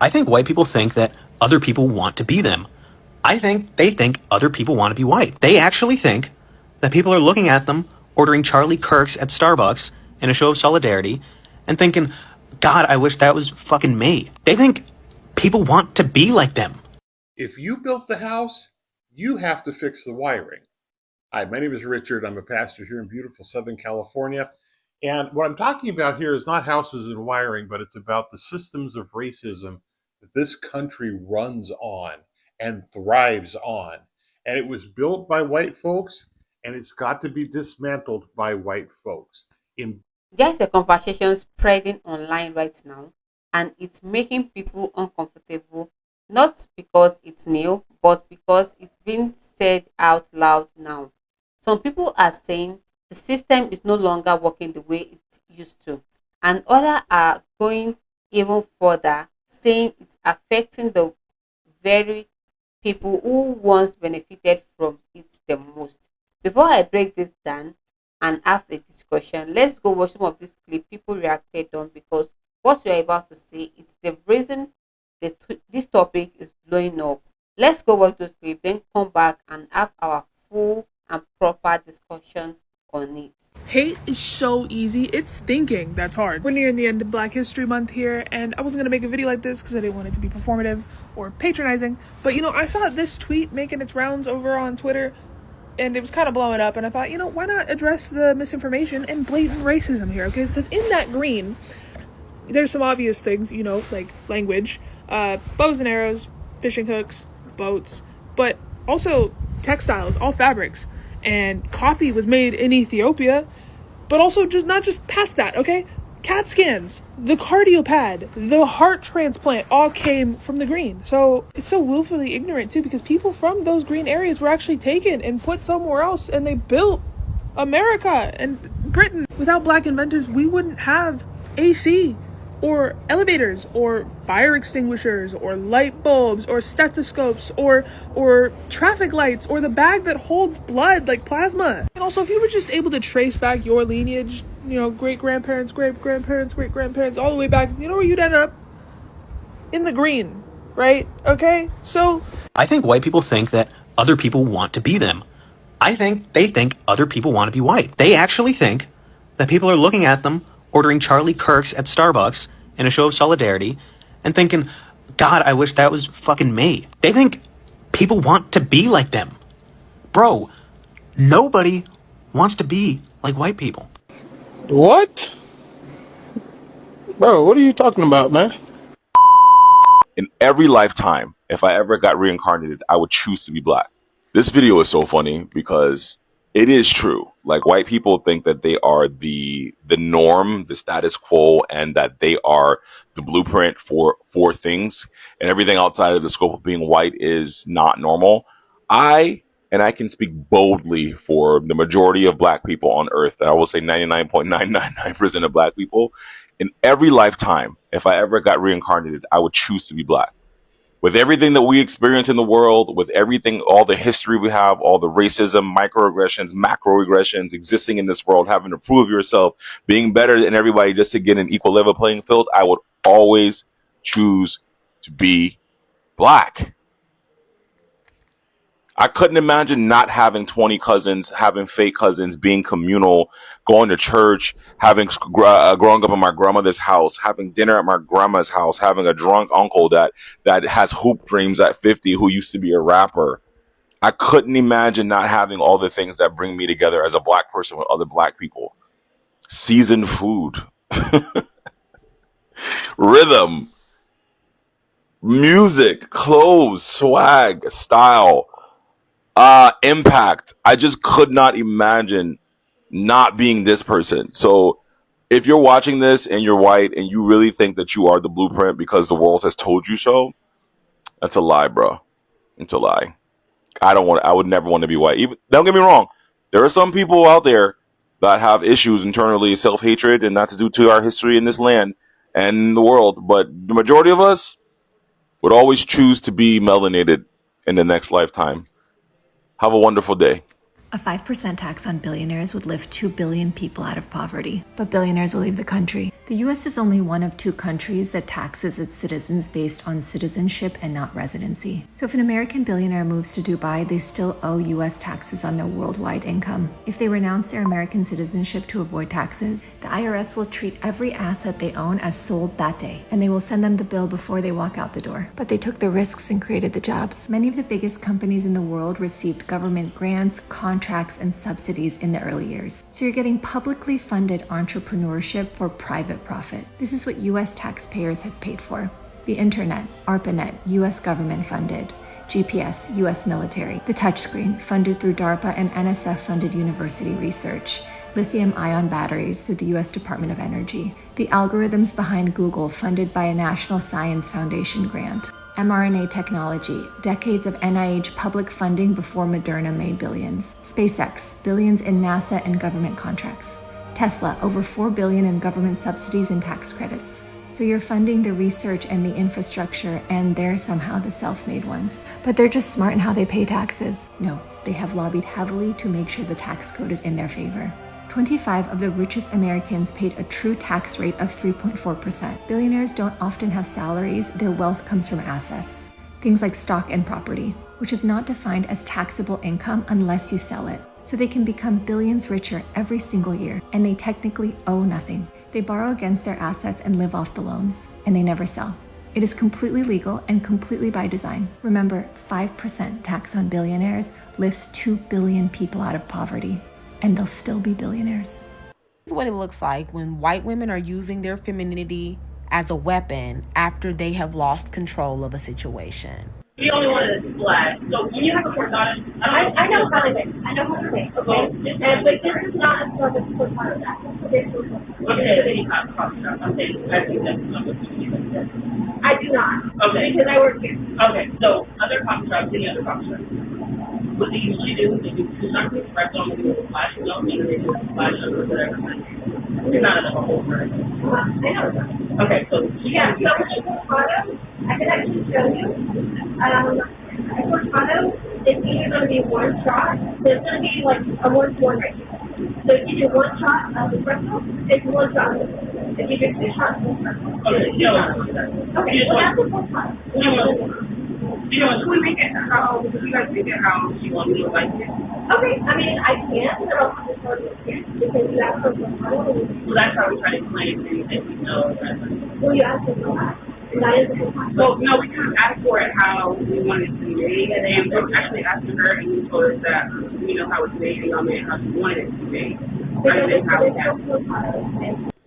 I think white people think that other people want to be them. I think they think other people want to be white. They actually think that people are looking at them, ordering Charlie Kirks at Starbucks in a show of solidarity, and thinking, God, I wish that was fucking me. They think people want to be like them. If you built the house, you have to fix the wiring. Hi, my name is Richard. I'm a pastor here in beautiful Southern California. And what I'm talking about here is not houses and wiring, but it's about the systems of racism that this country runs on and thrives on. And it was built by white folks, and it's got to be dismantled by white folks. In There's a conversation spreading online right now, and it's making people uncomfortable, not because it's new, but because it's being said out loud now. Some people are saying the system is no longer working the way it used to, and others are going even further, saying it's affecting the very people who once benefited from it the most. Before I break this down and have a discussion, let's go watch some of this clip people reacted on, because what we're about to say is the reason this topic is blowing up. Let's go watch those clips, then come back and have our full and proper discussion on it. Hate is so easy. It's thinking that's hard. We're nearing the end of Black History Month here, and I wasn't going to make a video like this because I didn't want it to be performative or patronizing. But, I saw this tweet making its rounds over on Twitter, and it was kind of blowing up. And I thought, why not address the misinformation and blatant racism here? Okay, because in that green, there's some obvious things, like language, bows and arrows, fishing hooks, boats, but also textiles, all fabrics. And coffee was made in Ethiopia, but also just not just past that, okay? CAT scans, the cardio pad, the heart transplant all came from the green. So it's so willfully ignorant too, because people from those green areas were actually taken and put somewhere else, and they built America and Britain. Without black inventors, we wouldn't have AC or elevators or fire extinguishers or light bulbs or stethoscopes or traffic lights or the bag that holds blood like plasma. And also, if you were just able to trace back your lineage, great-grandparents, great-grandparents, great-grandparents, all the way back, where you'd end up? In the green, right? Okay? So I think white people think that other people want to be them. I think they think other people want to be white. They actually think that people are looking at them, ordering Charlie Kirks at Starbucks in a show of solidarity, and thinking, God, I wish that was fucking me. They think people want to be like them. Bro, nobody wants to be like white people. What? Bro, what are you talking about, man? In every lifetime, if I ever got reincarnated, I would choose to be black. This video is so funny because it is true. Like, white people think that they are the norm, the status quo, and that they are the blueprint for things, and everything outside of the scope of being white is not normal. I can speak boldly for the majority of black people on earth, and I will say 99.999% of black people. In every lifetime, if I ever got reincarnated, I would choose to be black. With everything that we experience in the world, with everything, all the history we have, all the racism, microaggressions, macroaggressions existing in this world, having to prove yourself, being better than everybody just to get an equal level playing field, I would always choose to be black. I couldn't imagine not having 20 cousins, having fake cousins, being communal, going to church, having growing up in my grandmother's house, having dinner at my grandma's house, having a drunk uncle that has hoop dreams at 50 who used to be a rapper. I couldn't imagine not having all the things that bring me together as a black person with other black people. Seasoned food, rhythm, music, clothes, swag, style. Impact. I just could not imagine not being this person. So if you're watching this and you're white and you really think that you are the blueprint because the world has told you so, that's a lie, bro. It's a lie. I would never want to be white. Even, don't get me wrong. There are some people out there that have issues internally, self-hatred, and that's due to our history in this land and the world. But the majority of us would always choose to be melanated in the next lifetime. Have a wonderful day. A 5% tax on billionaires would lift 2 billion people out of poverty, but billionaires will leave the country. The US is only one of 2 countries that taxes its citizens based on citizenship and not residency. So if an American billionaire moves to Dubai, they still owe US taxes on their worldwide income. If they renounce their American citizenship to avoid taxes, the IRS will treat every asset they own as sold that day, and they will send them the bill before they walk out the door. But they took the risks and created the jobs. Many of the biggest companies in the world received government grants, contracts, and subsidies in the early years. So you're getting publicly funded entrepreneurship for private profit. This is what US taxpayers have paid for. The internet, ARPANET, US government funded. GPS, US military. The touchscreen, funded through DARPA and NSF funded university research. Lithium-ion batteries through the US Department of Energy. The algorithms behind Google, funded by a National Science Foundation grant. mRNA technology, decades of NIH public funding before Moderna made billions. SpaceX, billions in NASA and government contracts. Tesla, over $4 billion in government subsidies and tax credits. So you're funding the research and the infrastructure, and they're somehow the self-made ones. But they're just smart in how they pay taxes. No, they have lobbied heavily to make sure the tax code is in their favor. 25 of the richest Americans paid a true tax rate of 3.4%. Billionaires don't often have salaries, their wealth comes from assets. Things like stock and property, which is not defined as taxable income unless you sell it. So they can become billions richer every single year, and they technically owe nothing. They borrow against their assets and live off the loans, and they never sell. It is completely legal and completely by design. Remember, 5% tax on billionaires lifts 2 billion people out of poverty, and they'll still be billionaires. This is what it looks like when white women are using their femininity as a weapon after they have lost control of a situation. The only one that is black. So when you have a cortado, I know how to make. I know how to make. Okay. And but this is not a sort of cortado. Okay, any construct. I'm saying I think that's something you can do. I do not. Okay. Because I work here. Okay. So other constructs, any other constructs. What they usually do, they do two circles, right on the flash, you know, and they do a flash or whatever. You're not in the whole right? I know. Okay, so yeah, so with cortado, I can actually show you. A cortado is either going to be one shot, so it's going to be like a 1-to-1 ratio. So if you do one shot of espresso, it's one shot. If you do 2 shots of espresso, okay, okay, so that's a cortado. You know, can we make it how, because we got to figure out how she wants me to like it. Okay, I mean, I can, but I'll have to start with it, because you asked for cortado. Well, that's how we try to explain things that we know. Well, you asked for cortado. That is a cortado. So, no, we kind of asked for it how we wanted it to be made, and then we were actually asking her, and you told us that we know how it's made, and y'all made how she wanted it to be made.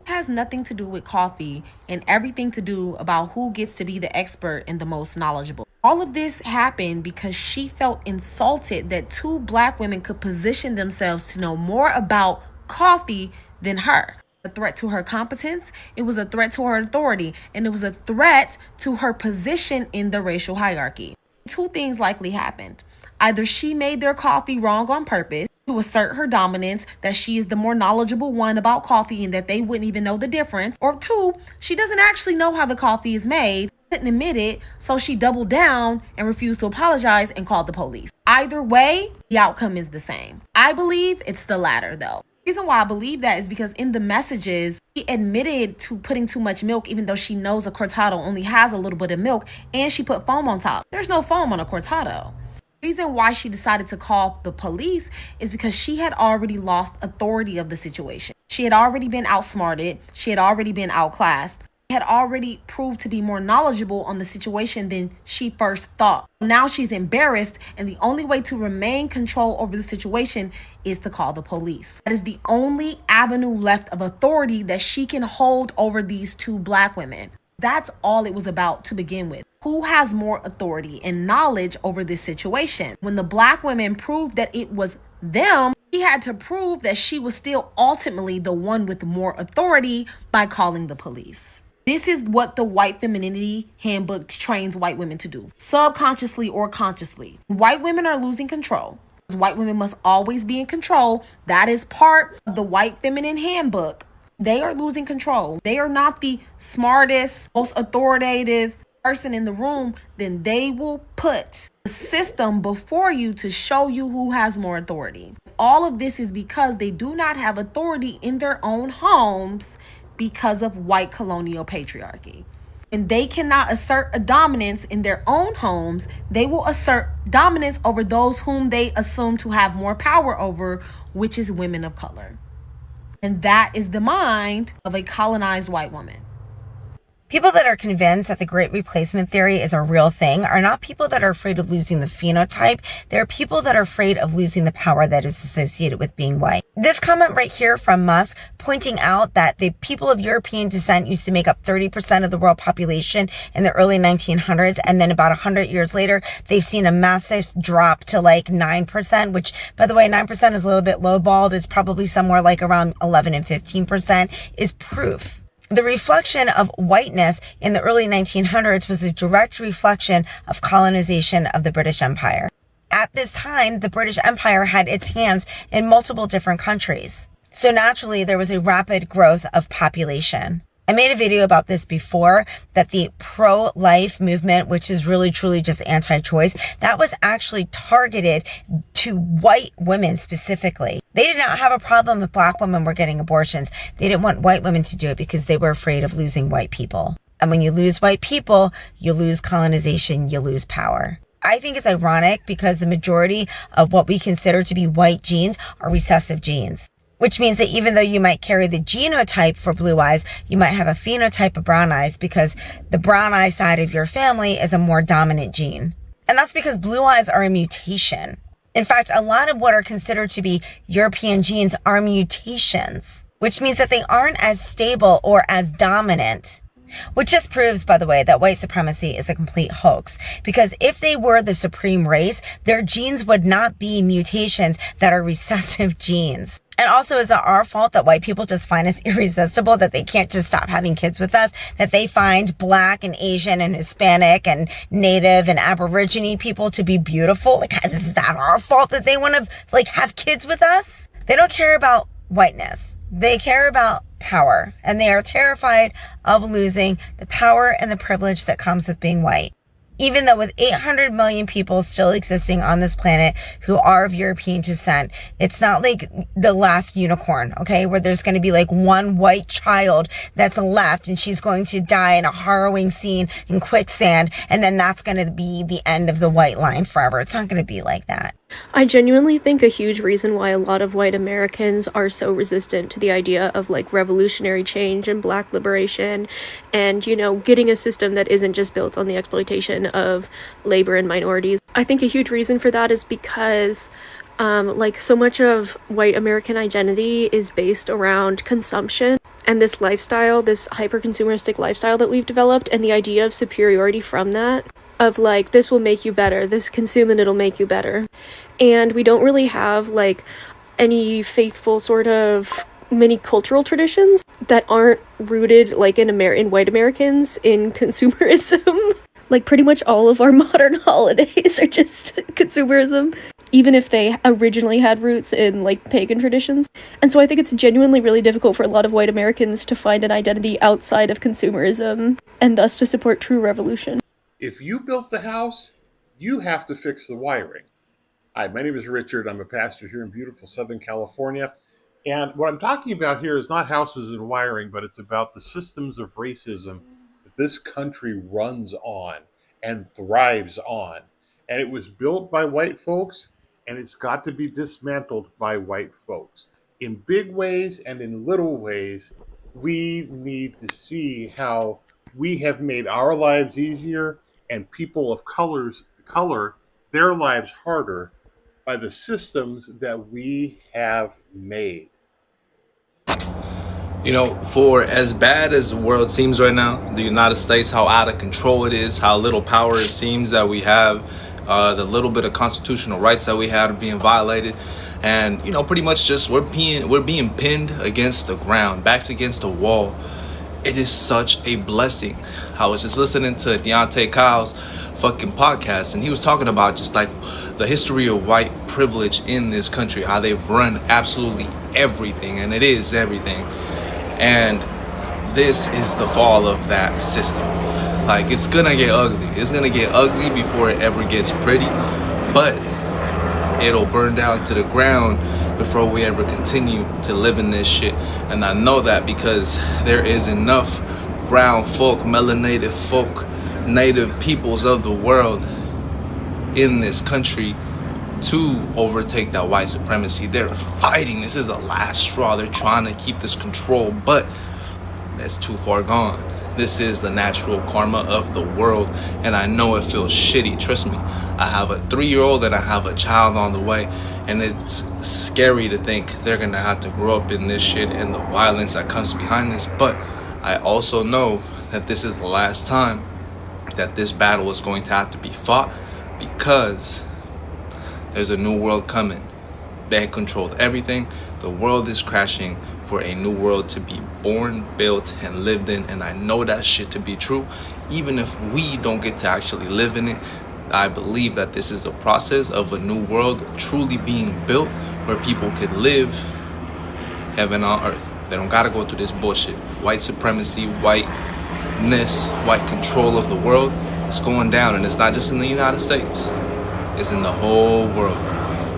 Has nothing to do with coffee and everything to do about who gets to be the expert and the most knowledgeable. All of this happened because she felt insulted that 2 black women could position themselves to know more about coffee than her. A threat to her competence, it was a threat to her authority, and it was a threat to her position in the racial hierarchy. 2 things likely happened. Either she made their coffee wrong on purpose to assert her dominance, that she is the more knowledgeable one about coffee and that they wouldn't even know the difference. Or 2, she doesn't actually know how the coffee is made, couldn't admit it, so she doubled down and refused to apologize and called the police. Either way, the outcome is the same. I believe it's the latter though. The reason why I believe that is because in the messages, she admitted to putting too much milk even though she knows a cortado only has a little bit of milk, and she put foam on top. There's no foam on a cortado. The reason why she decided to call the police is because she had already lost authority of the situation. She had already been outsmarted. She had already been outclassed. She had already proved to be more knowledgeable on the situation than she first thought. Now she's embarrassed, and the only way to remain control over the situation is to call the police. That is the only avenue left of authority that she can hold over these 2 black women. That's all it was about to begin with. Who has more authority and knowledge over this situation? When the black women proved that it was them, she had to prove that she was still ultimately the one with more authority by calling the police. This is what the white femininity handbook trains white women to do, subconsciously or consciously. White women are losing control. White women must always be in control. That is part of the white feminine handbook. They are losing control. They are not the smartest, most authoritative person in the room. Then they will put the system before you to show you who has more authority. all of this is because they do not have authority in their own homes because of white colonial patriarchy. And they cannot assert a dominance in their own homes. They will assert dominance over those whom they assume to have more power over, which is women of color. And that is the mind of a colonized white woman. People that are convinced that the Great Replacement theory is a real thing are not people that are afraid of losing the phenotype. They're people that are afraid of losing the power that is associated with being white. This comment right here from Musk pointing out that the people of European descent used to make up 30% of the world population in the early 1900s. And then about 100 years later, they've seen a massive drop to like 9%, which, by the way, 9% is a little bit lowballed. It's probably somewhere like around 11 and 15% is proof. The reflection of whiteness in the early 1900s was a direct reflection of colonization of the British Empire. At this time, the British Empire had its hands in multiple different countries. So naturally, there was a rapid growth of population. I made a video about this before, that the pro-life movement, which is really truly just anti-choice, that was actually targeted to white women specifically. They did not have a problem if black women were getting abortions. They didn't want white women to do it because they were afraid of losing white people. And when you lose white people, you lose colonization, you lose power. I think it's ironic because the majority of what we consider to be white genes are recessive genes. Which means that even though you might carry the genotype for blue eyes, you might have a phenotype of brown eyes because the brown eye side of your family is a more dominant gene. And that's because blue eyes are a mutation. In fact, a lot of what are considered to be European genes are mutations, which means that they aren't as stable or as dominant. Which just proves, by the way, that white supremacy is a complete hoax. Because if they were the supreme race, their genes would not be mutations that are recessive genes. And also, is it our fault that white people just find us irresistible, that they can't just stop having kids with us, that they find black and Asian and Hispanic and Native and Aborigine people to be beautiful? Like, is that our fault that they want to, have kids with us? They don't care about whiteness. They care about power, and they are terrified of losing the power and the privilege that comes with being white. Even though with 800 million people still existing on this planet who are of European descent, it's not like the last unicorn, okay, where there's going to be like one white child that's left and she's going to die in a harrowing scene in quicksand, and then that's going to be the end of the white line forever. It's not going to be like that. I genuinely think a huge reason why a lot of white Americans are so resistant to the idea of revolutionary change and black liberation and, getting a system that isn't just built on the exploitation of labor and minorities. I think a huge reason for that is because so much of white American identity is based around consumption and this lifestyle, this hyper-consumeristic lifestyle that we've developed, and the idea of superiority from that. Of this will make you better, this consume and it'll make you better. And we don't really have any faithful sort of many cultural traditions that aren't rooted in white Americans in consumerism. Pretty much all of our modern holidays are just consumerism, even if they originally had roots in pagan traditions. And so I think it's genuinely really difficult for a lot of white Americans to find an identity outside of consumerism and thus to support true revolution. If you built the house, you have to fix the wiring. Hi, my name is Richard. I'm a pastor here in beautiful Southern California. And what I'm talking about here is not houses and wiring, but it's about the systems of racism that this country runs on and thrives on. And it was built by white folks, and it's got to be dismantled by white folks. In big ways and in little ways, we need to see how we have made our lives easier and people of color, their lives harder by the systems that we have made. For as bad as the world seems right now, the United States, how out of control it is, how little power it seems that we have, the little bit of constitutional rights that we have are being violated, and pretty much just we're being pinned against the ground, backs against the wall. It is such a blessing. I was just listening to Deontay Kyle's fucking podcast, and he was talking about just the history of white privilege in this country, how they've run absolutely everything, and it is everything. And this is the fall of that system. It's gonna get ugly. It's gonna get ugly before it ever gets pretty, but it'll burn down to the ground before we ever continue to live in this shit. And I know that because there is enough brown folk, melanated folk, native peoples of the world in this country to overtake that white supremacy. They're fighting. This is the last straw. They're trying to keep this control, but that's too far gone. This is the natural karma of the world, and I know it feels shitty. Trust me, I have a 3-year-old and I have a child on the way, and it's scary to think they're gonna have to grow up in this shit and the violence that comes behind this. But I also know that this is the last time that this battle is going to have to be fought, because there's a new world coming. They controlled everything. The world is crashing for a new world to be born, built, and lived in. And I know that shit to be true. Even if we don't get to actually live in it, I believe that this is a process of a new world truly being built where people could live heaven on earth. They don't gotta go through this bullshit. White supremacy, whiteness, white control of the world is going down. And it's not just in the United States. It's in the whole world.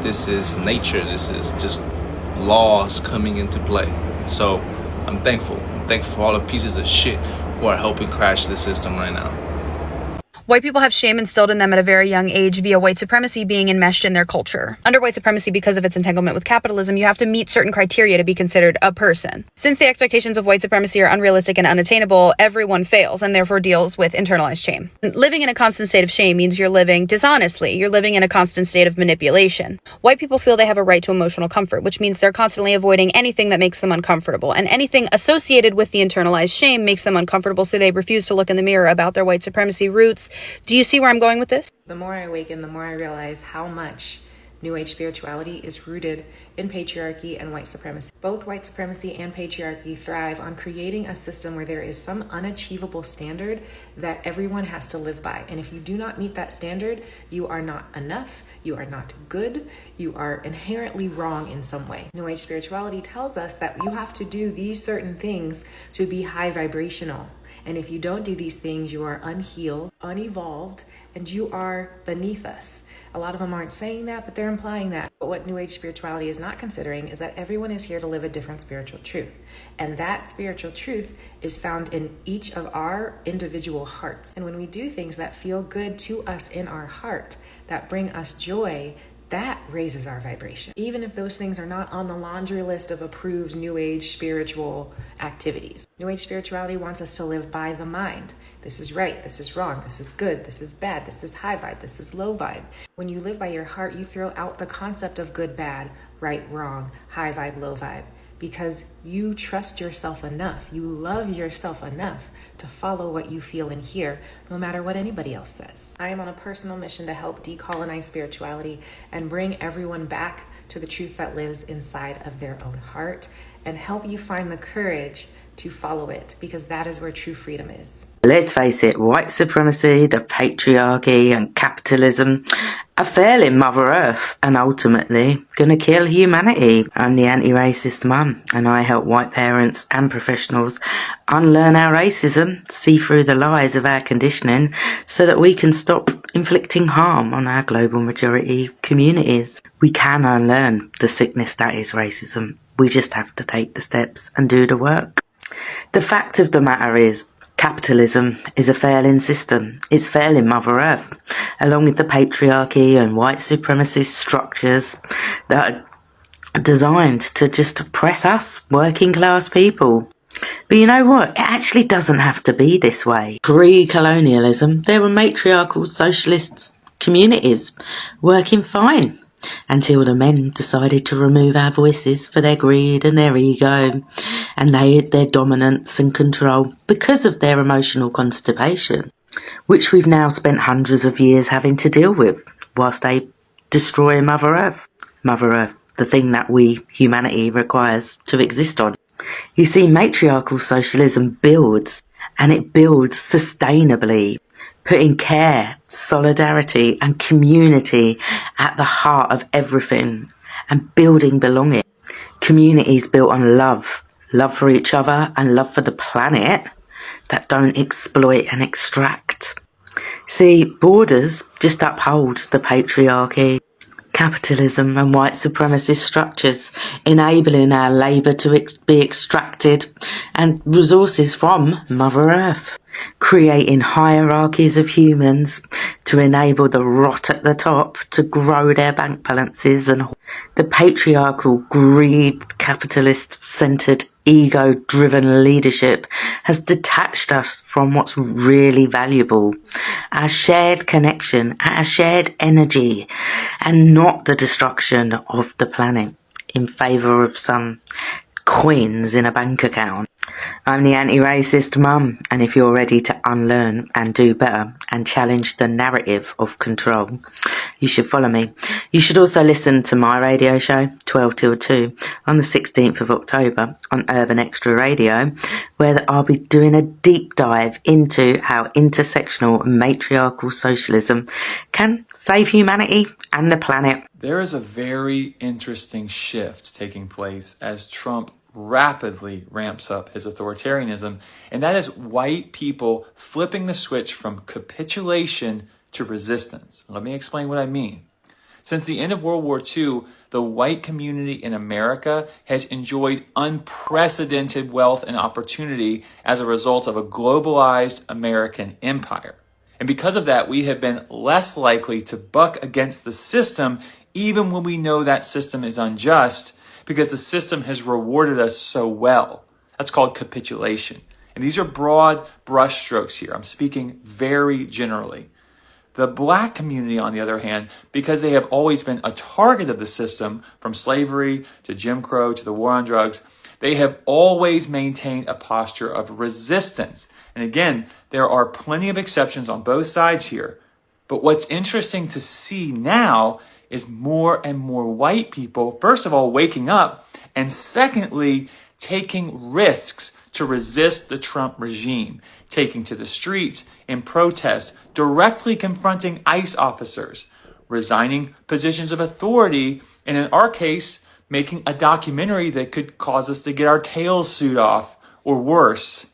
This is nature. This is just laws coming into play. So I'm thankful. I'm thankful for all the pieces of shit who are helping crash the system right now. White people have shame instilled in them at a very young age via white supremacy being enmeshed in their culture. Under white supremacy, because of its entanglement with capitalism, you have to meet certain criteria to be considered a person. Since the expectations of white supremacy are unrealistic and unattainable, everyone fails and therefore deals with internalized shame. Living in a constant state of shame means you're living dishonestly. You're living in a constant state of manipulation. White people feel they have a right to emotional comfort, which means they're constantly avoiding anything that makes them uncomfortable. And anything associated with the internalized shame makes them uncomfortable, so they refuse to look in the mirror about their white supremacy roots. Do you see where I'm going with this? The more I awaken, the more I realize how much New Age spirituality is rooted in patriarchy and white supremacy. Both white supremacy and patriarchy thrive on creating a system where there is some unachievable standard that everyone has to live by. And if you do not meet that standard, you are not enough, you are not good, you are inherently wrong in some way. New Age spirituality tells us that you have to do these certain things to be high vibrational. And if you don't do these things, you are unhealed, unevolved, and you are beneath us. A lot of them aren't saying that, but they're implying that. But what New Age spirituality is not considering is that everyone is here to live a different spiritual truth. And that spiritual truth is found in each of our individual hearts. And when we do things that feel good to us in our heart, that bring us joy, that raises our vibration. Even if those things are not on the laundry list of approved New Age spiritual activities. New Age spirituality wants us to live by the mind. This is right, this is wrong, this is good, this is bad, this is high vibe, this is low vibe. When you live by your heart, you throw out the concept of good, bad, right, wrong, high vibe, low vibe, because you trust yourself enough, you love yourself enough to follow what you feel and hear, no matter what anybody else says. I am on a personal mission to help decolonize spirituality and bring everyone back to the truth that lives inside of their own heart, and help you find the courage to follow it, because that is where true freedom is. Let's face it, white supremacy, the patriarchy and capitalism are failing Mother Earth and ultimately going to kill humanity. I'm the anti-racist mum, and I help white parents and professionals unlearn our racism, see through the lies of our conditioning, so that we can stop inflicting harm on our global majority communities. We can unlearn the sickness that is racism. We just have to take the steps and do the work. The fact of the matter is, capitalism is a failing system. It's failing Mother Earth, along with the patriarchy and white supremacist structures that are designed to just oppress us, working class people. But you know what? It actually doesn't have to be this way. Pre-colonialism, there were matriarchal socialist communities working fine, until the men decided to remove our voices for their greed and their ego and their dominance and control because of their emotional constipation, which we've now spent hundreds of years having to deal with whilst they destroy Mother Earth. Mother Earth, the thing that we, humanity, requires to exist on. You see, matriarchal socialism builds, and it builds sustainably, putting care, solidarity and community at the heart of everything, and building belonging. Communities built on love for each other and love for the planet, that don't exploit and extract. See, borders just uphold the patriarchy. capitalism and white supremacist structures, enabling our labour to be extracted and resources from Mother Earth, creating hierarchies of humans to enable the rot at the top to grow their bank balances, and the patriarchal, greed, capitalist-centred, ego-driven leadership has detached us from what's really valuable, our shared connection, our shared energy, and not the destruction of the planet in favour of some coins in a bank account. I'm the anti-racist mum, and if you're ready to unlearn and do better and challenge the narrative of control, you should follow me. You should also listen to my radio show, 12 till 2, on the 16th of October on Urban Extra Radio, where I'll be doing a deep dive into how intersectional matriarchal socialism can save humanity and the planet. There is a very interesting shift taking place as Trump rapidly ramps up his authoritarianism, and that is white people flipping the switch from capitulation to resistance. Let me explain what I mean. Since the end of World War II, the white community in America has enjoyed unprecedented wealth and opportunity as a result of a globalized American empire. And because of that, we have been less likely to buck against the system, even when we know that system is unjust, because the system has rewarded us so well. That's called capitulation. And these are broad brushstrokes here. I'm speaking very generally. The black community, on the other hand, because they have always been a target of the system, from slavery to Jim Crow to the war on drugs, they have always maintained a posture of resistance. And again, there are plenty of exceptions on both sides here. But what's interesting to see now is more and more white people, first of all, waking up, and secondly, taking risks to resist the Trump regime, taking to the streets in protest, directly confronting ICE officers, resigning positions of authority, and in our case, making a documentary that could cause us to get our tails sewed off, or worse.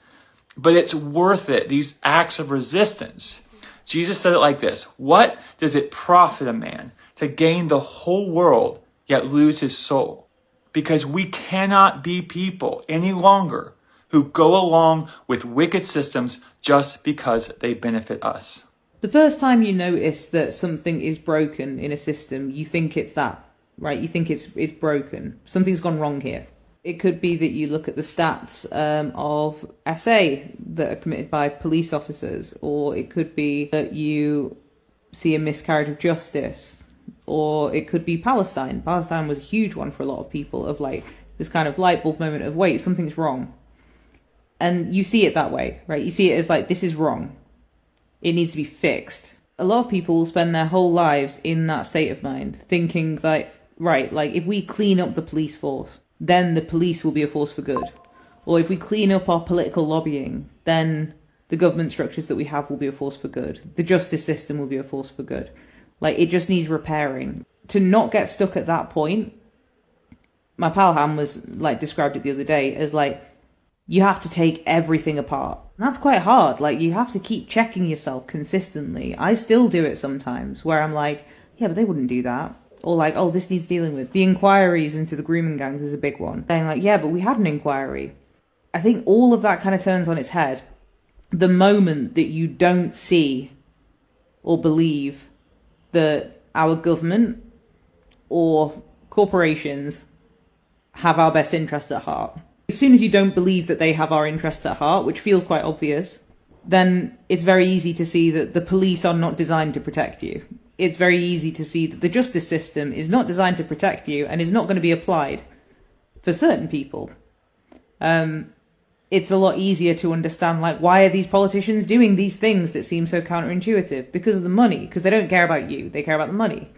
But it's worth it, these acts of resistance. Jesus said it like this: "What does it profit a man to gain the whole world, yet lose his soul?" Because we cannot be people any longer who go along with wicked systems just because they benefit us. The first time you notice that something is broken in a system, you think it's that, right? You think it's broken. Something's gone wrong here. It could be that you look at the stats of SA that are committed by police officers, or it could be that you see a miscarriage of justice, or it could be Palestine. Palestine was a huge one for a lot of people, of like this kind of light bulb moment of, wait, something's wrong. And you see it that way, right? You see it as like, this is wrong. It needs to be fixed. A lot of people spend their whole lives in that state of mind, thinking that, right, like if we clean up the police force, then the police will be a force for good. Or if we clean up our political lobbying, then the government structures that we have will be a force for good. The justice system will be a force for good. Like, it just needs repairing. To not get stuck at that point, my pal Ham was like described it the other day as like, you have to take everything apart. And that's quite hard. Like, you have to keep checking yourself consistently. I still do it sometimes where I'm like, yeah, but they wouldn't do that. Or like, oh, this needs dealing with. The inquiries into the grooming gangs is a big one. Saying like, yeah, but we had an inquiry. I think all of that kind of turns on its head the moment that you don't see or believe that our government or corporations have our best interests at heart. As soon as you don't believe that they have our interests at heart, which feels quite obvious, then it's very easy to see that the police are not designed to protect you. It's very easy to see that the justice system is not designed to protect you and is not going to be applied for certain people. It's a lot easier to understand, like, why are these politicians doing these things that seem so counterintuitive? Because of the money, because they don't care about you, they care about the money.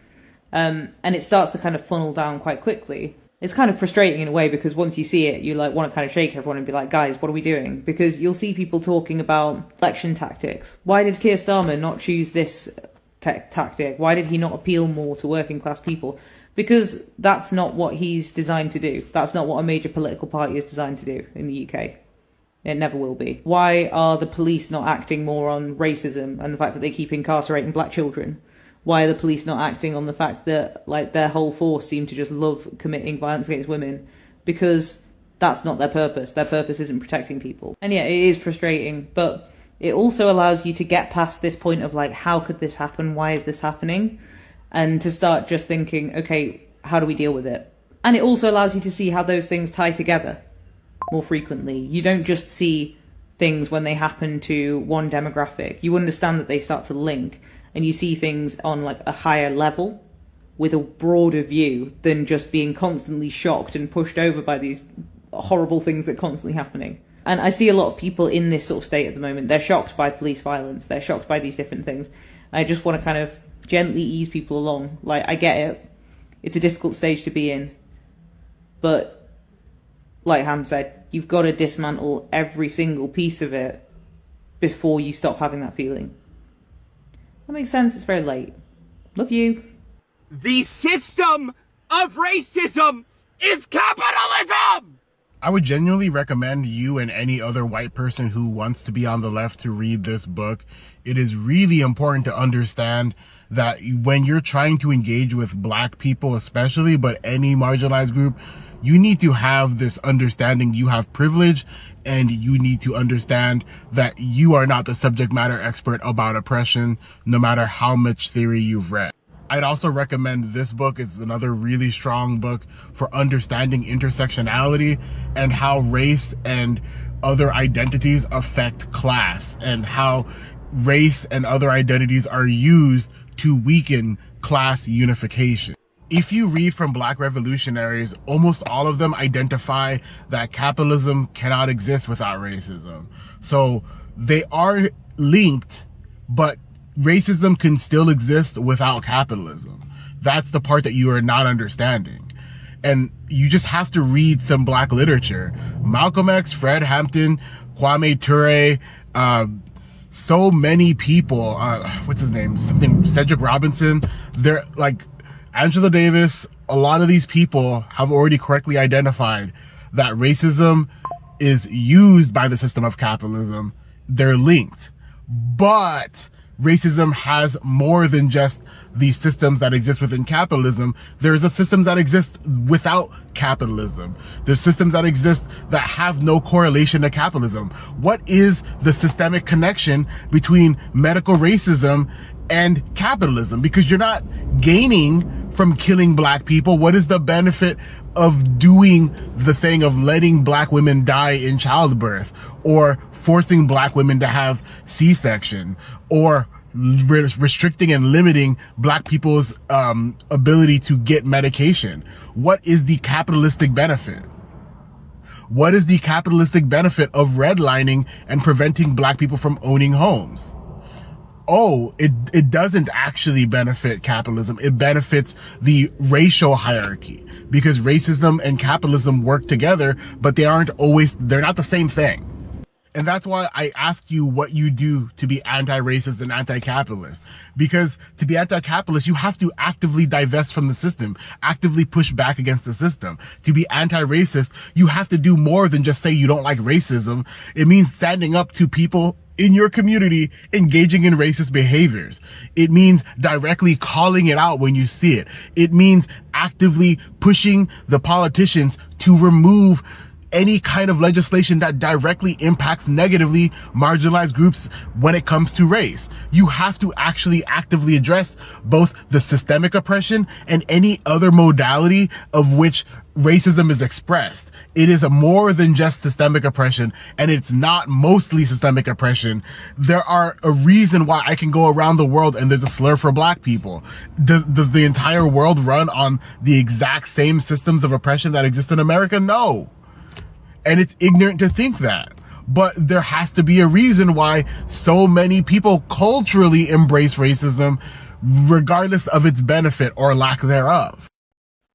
And it starts to kind of funnel down quite quickly. It's kind of frustrating in a way, because once you see it, you like want to kind of shake everyone and be like, guys, what are we doing? Because you'll see people talking about election tactics. Why did Keir Starmer not choose this tactic? Why did he not appeal more to working class people? Because that's not what he's designed to do. That's not what a major political party is designed to do in the UK. It never will be. Why are the police not acting more on racism and the fact that they keep incarcerating black children? Why are the police not acting on the fact that like their whole force seem to just love committing violence against women? Because that's not their purpose. Their purpose isn't protecting people. And yeah, it is frustrating, but it also allows you to get past this point of like, how could this happen? Why is this happening? And to start just thinking, okay, how do we deal with it? And it also allows you to see how those things tie together more frequently. You don't just see things when they happen to one demographic. You understand that they start to link, and you see things on like a higher level with a broader view than just being constantly shocked and pushed over by these horrible things that are constantly happening. And I see a lot of people in this sort of state at the moment. They're shocked by police violence. They're shocked by these different things. I just want to kind of gently ease people along. Like, I get it. It's a difficult stage to be in. But, like Han said, you've got to dismantle every single piece of it before you stop having that feeling. That makes sense. It's very late. Love you. The system of racism is capitalism! I would genuinely recommend you and any other white person who wants to be on the left to read this book. It is really important to understand that when you're trying to engage with black people especially, but any marginalized group, you need to have this understanding you have privilege, and you need to understand that you are not the subject matter expert about oppression, no matter how much theory you've read. I'd also recommend this book. It's another really strong book for understanding intersectionality and how race and other identities affect class, and how race and other identities are used to weaken class unification. If you read from Black revolutionaries, almost all of them identify that capitalism cannot exist without racism. So they are linked, but racism can still exist without capitalism. That's the part that you are not understanding. And you just have to read some Black literature. Malcolm X, Fred Hampton, Kwame Ture, so many people, what's his name? Cedric Robinson. They're like Angela Davis. A lot of these people have already correctly identified that racism is used by the system of capitalism. They're linked. But racism has more than just the systems that exist within capitalism. There's a systems that exist without capitalism. There's systems that exist that have no correlation to capitalism. What is the systemic connection between medical racism and capitalism? Because you're not gaining from killing black people. What is the benefit of doing the thing of letting black women die in childbirth, or forcing black women to have C-section, or restricting and limiting black people's ability to get medication? What is the capitalistic benefit? What is the capitalistic benefit of redlining and preventing black people from owning homes? Oh, it doesn't actually benefit capitalism. It benefits the racial hierarchy, because racism and capitalism work together, but they're not the same thing. And that's why I ask you what you do to be anti-racist and anti-capitalist. Because to be anti-capitalist, you have to actively divest from the system, actively push back against the system. To be anti-racist, you have to do more than just say you don't like racism. It means standing up to people in your community engaging in racist behaviors. It means directly calling it out when you see it. It means actively pushing the politicians to remove any kind of legislation that directly impacts negatively marginalized groups when it comes to race. You have to actually actively address both the systemic oppression and any other modality of which racism is expressed. It is more than just systemic oppression, and it's not mostly systemic oppression. There are a reason why I can go around the world and there's a slur for black people. Does the entire world run on the exact same systems of oppression that exist in America? No. And it's ignorant to think that. But there has to be a reason why so many people culturally embrace racism, regardless of its benefit or lack thereof.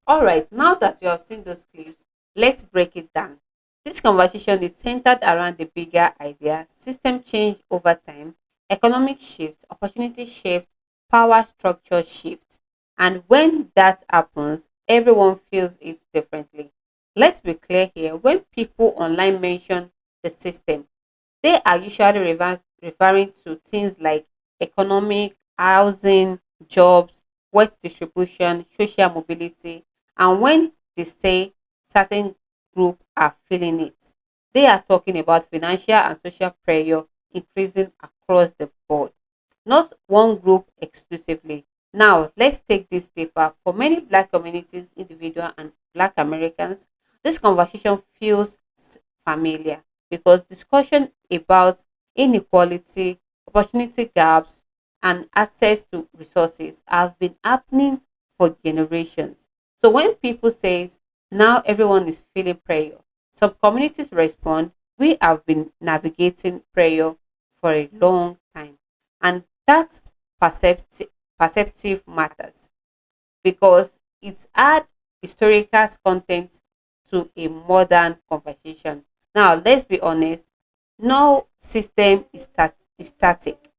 Alright, now that you have seen those clips, let's break it down. This conversation is centered around the bigger idea: system change over time, economic shift, opportunity shift, power structure shift. And when that happens, everyone feels it differently. Let's be clear here: when people online mention the system, they are usually referring to things like economic, housing, jobs, wealth distribution, social mobility, and when they say certain group are feeling it, they are talking about financial and social pressure increasing across the board, not one group exclusively. Now, let's take this deeper. For many Black communities, individual and Black Americans, this conversation feels familiar because discussion about inequality, opportunity gaps, and access to resources have been happening for generations. So when people say now everyone is feeling prayer, some communities respond, we have been navigating prayer for a long time. And that perceptive matters because it's add historical content to a modern conversation. Now, let's be honest, no system is static.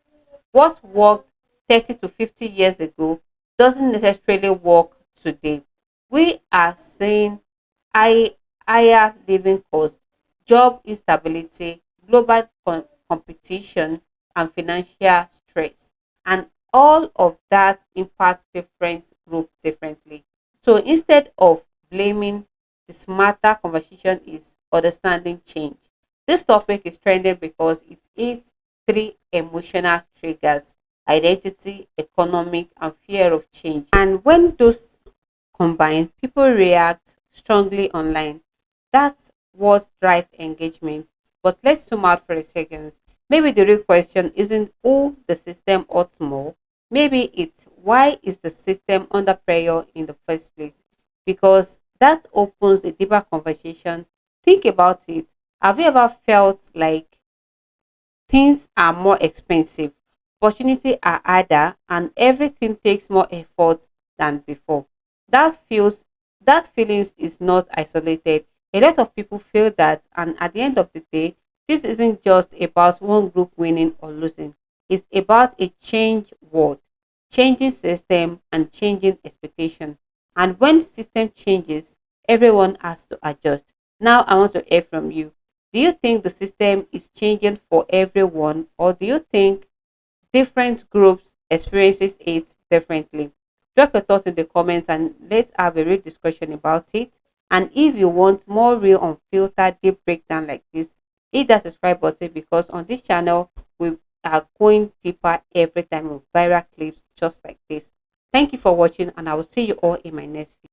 What worked 30 to 50 years ago doesn't necessarily work today. We are seeing high, higher living costs, job instability, global competition, and financial stress. And all of that impacts different groups differently. So instead of blaming, the smarter conversation is understanding change. This topic is trending because it is three emotional triggers: identity, economic, and fear of change. And when those combine, people react strongly online. That's what drives engagement. But let's zoom out for a second. Maybe the real question isn't who the system ought more. Maybe it's why is the system under pressure in the first place? Because that opens a deeper conversation. Think about it. Have you ever felt like things are more expensive, opportunity are harder, and everything takes more effort than before? That feels that feelings is not isolated. A lot of people feel that, and at the end of the day, this isn't just about one group winning or losing. It's about a change world, changing system, and changing expectation. And when system changes, everyone has to adjust. Now I want to hear from you. Do you think the system is changing for everyone, or do you think different groups experiences it differently? Drop your thoughts in the comments and let's have a real discussion about it. And if you want more real unfiltered deep breakdown like this, hit that subscribe button because on this channel we are going deeper every time with viral clips just like this. Thank you for watching and I will see you all in my next video.